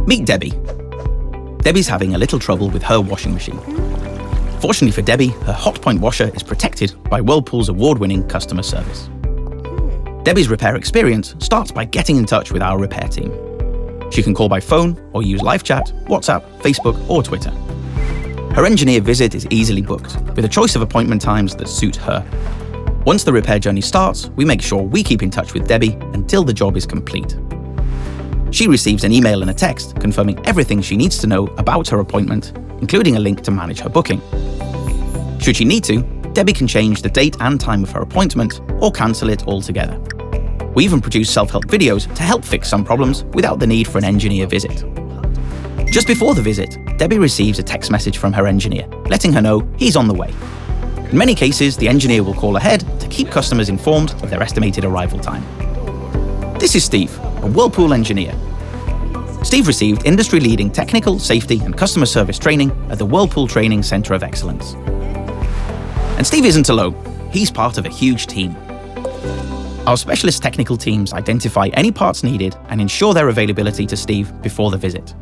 Meet Debbie. Debbie's having a little trouble with her washing machine. Fortunately for Debbie, her Hotpoint washer is protected by Whirlpool's award-winning customer service. Debbie's repair experience starts by getting in touch with our repair team. She can call by phone or use live chat, WhatsApp, Facebook, or Twitter. Her engineer visit is easily booked, with a choice of appointment times that suit her. Once the repair journey starts, we make sure we keep in touch with Debbie until the job is complete. She receives an email and a text confirming everything she needs to know about her appointment, including a link to manage her booking. Should she need to, Debbie can change the date and time of her appointment or cancel it altogether. We even produce self-help videos to help fix some problems without the need for an engineer visit. Just before the visit, Debbie receives a text message from her engineer, letting her know he's on the way. In many cases, the engineer will call ahead to keep customers informed of their estimated arrival time. This is Steve, a Whirlpool engineer. Steve received industry-leading technical, safety, and customer service training at the Whirlpool Training Center of Excellence. And Steve isn't alone. He's part of a huge team. Our specialist technical teams identify any parts needed and ensure their availability to Steve before the visit.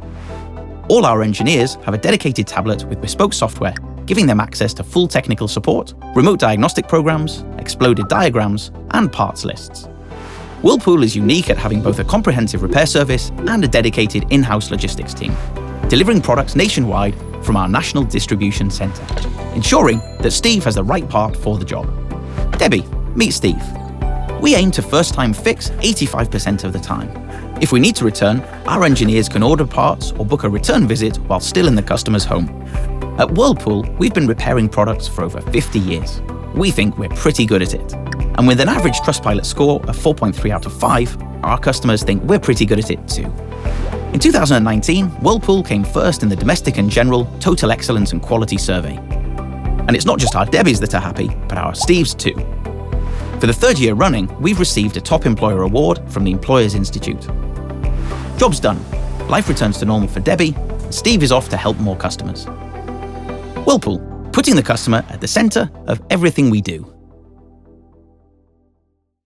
All our engineers have a dedicated tablet with bespoke software, giving them access to full technical support, remote diagnostic programs, exploded diagrams, and parts lists. Whirlpool is unique at having both a comprehensive repair service and a dedicated in-house logistics team, delivering products nationwide from our national distribution center, ensuring that Steve has the right part for the job. Debbie, meet Steve. We aim to first-time fix 85% of the time. If we need to return, our engineers can order parts or book a return visit while still in the customer's home. At Whirlpool, we've been repairing products for over 50 years. We think we're pretty good at it. And with an average Trustpilot score of 4.3 out of 5, our customers think we're pretty good at it too. In 2019, Whirlpool came first in the Domestic and General Total Excellence and Quality Survey. And it's not just our Debbies that are happy, but our Steves too. For the third year running, we've received a Top Employer Award from the Employers Institute. Job's done. Life returns to normal for Debbie, and Steve is off to help more customers. Whirlpool, putting the customer at the center of everything we do.